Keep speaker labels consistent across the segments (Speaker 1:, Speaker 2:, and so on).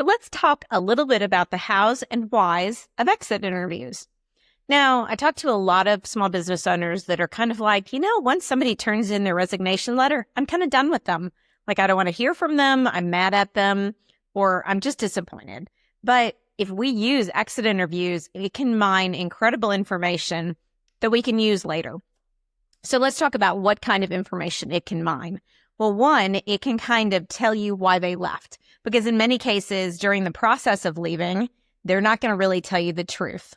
Speaker 1: So let's talk a little bit about the hows and whys of exit interviews. Now, I talk to a lot of small business owners that are kind of like, once somebody turns in their resignation letter, I'm kind of done with them. Like, I don't want to hear from them. I'm mad at them, or I'm just disappointed. But if we use exit interviews, it can mine incredible information that we can use later. So let's talk about what kind of information it can mine. Well, one, it can kind of tell you why they left, because in many cases during the process of leaving, they're not going to really tell you the truth.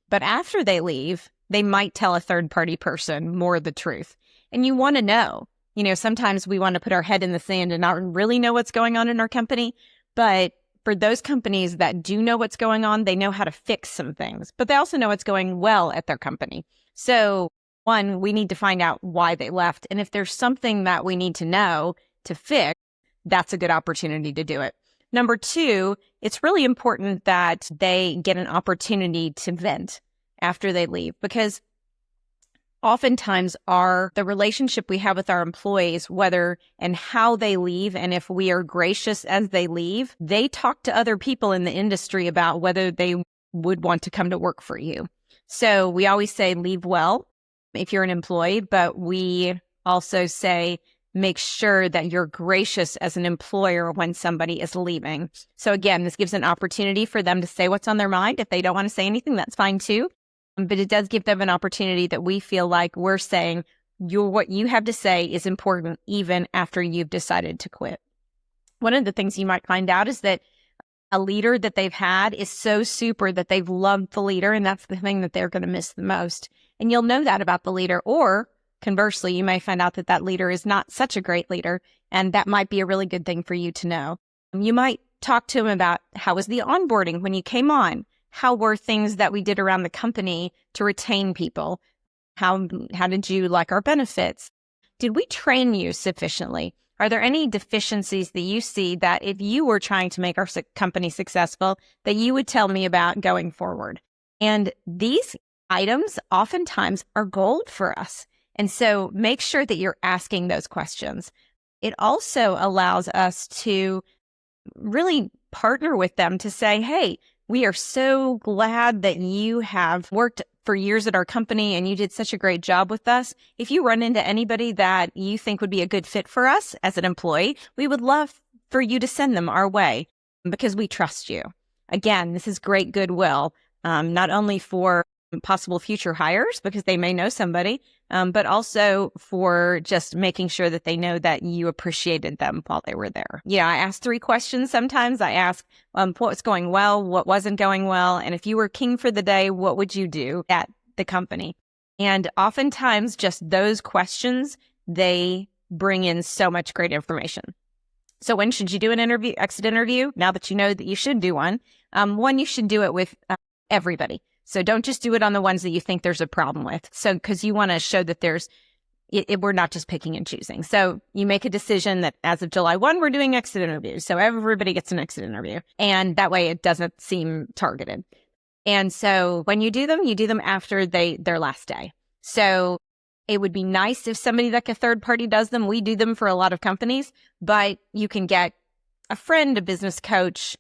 Speaker 1: But after they leave, they might tell a third-party person more of the truth. And you want to know. Sometimes we want to put our head in the sand and not really know what's going on in our company. But for those companies that do know what's going on, they know how to fix some things. But they also know what's going well at their company. So one, we need to find out why they left. And if there's something that we need to know to fix, that's a good opportunity to do it. Number two, it's really important that they get an opportunity to vent after they leave, because oftentimes the relationship we have with our employees, whether and how they leave, and if we are gracious as they leave, they talk to other people in the industry about whether they would want to come to work for you. So we always say leave well if you're an employee, but we also say make sure that you're gracious as an employer when somebody is leaving. So again, this gives an opportunity for them to say what's on their mind. If they don't want to say anything, that's fine too. But it does give them an opportunity that we feel like we're saying what you have to say is important even after you've decided to quit. One of the things you might find out is that a leader that they've had is so super that they've loved the leader, and that's the thing that they're going to miss the most. And you'll know that about the leader. Or conversely, you may find out that that leader is not such a great leader, and that might be a really good thing for you to know. You might talk to him about how was the onboarding when you came on? How were things that we did around the company to retain people? How did you like our benefits? Did we train you sufficiently? Are there any deficiencies that you see that if you were trying to make our company successful, that you would tell me about going forward? And these items oftentimes are gold for us. And so make sure that you're asking those questions. It also allows us to really partner with them to say, hey, we are so glad that you have worked for years at our company and you did such a great job with us. If you run into anybody that you think would be a good fit for us as an employee, we would love for you to send them our way because we trust you. Again, this is great goodwill, not only for possible future hires because they may know somebody, but also for just making sure that they know that you appreciated them while they were there. Yeah, I ask 3 questions sometimes. I ask what was going well, what wasn't going well, and if you were king for the day, what would you do at the company? And oftentimes just those questions, they bring in so much great information. So when should you do an exit interview? Now that you know that you should do one, you should do it with everybody. So don't just do it on the ones that you think there's a problem with. So because you want to show that we're not just picking and choosing. So you make a decision that as of July 1, we're doing exit interviews. So everybody gets an exit interview. And that way it doesn't seem targeted. And so when you do them after their last day. So it would be nice if somebody like a third party does them. We do them for a lot of companies, but you can get a friend, a business coach,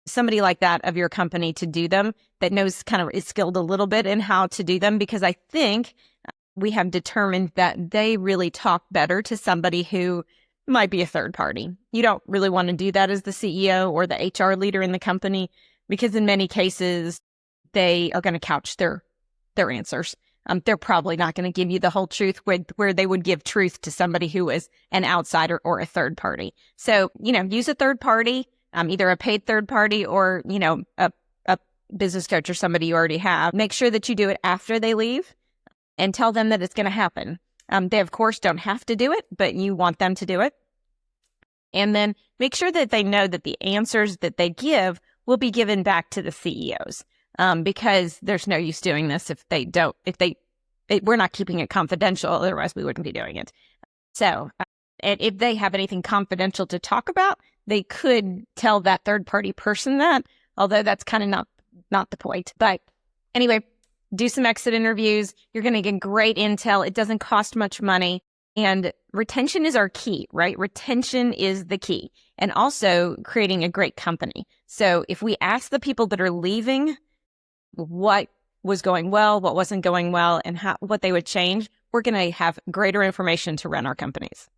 Speaker 1: somebody like that of your company to do them that knows is skilled a little bit in how to do them, because I think we have determined that they really talk better to somebody who might be a third party. You don't really want to do that as the CEO or the HR leader in the company, because in many cases, they are going to couch their answers. They're probably not going to give you the whole truth where they would give truth to somebody who is an outsider or a third party. So, use a third party. Either a paid third party or, a business coach or somebody you already have. Make sure that you do it after they leave and tell them that it's going to happen. They, of course, don't have to do it, but you want them to do it. And then make sure that they know that the answers that they give will be given back to the CEOs, because there's no use doing this we're not keeping it confidential. Otherwise, we wouldn't be doing it. So if they have anything confidential to talk about, they could tell that third-party person that, although that's kind of not the point. But anyway, do some exit interviews. You're going to get great intel. It doesn't cost much money. And retention is our key, right? Retention is the key. And also creating a great company. So if we ask the people that are leaving what was going well, what wasn't going well, and what they would change, we're going to have greater information to run our companies.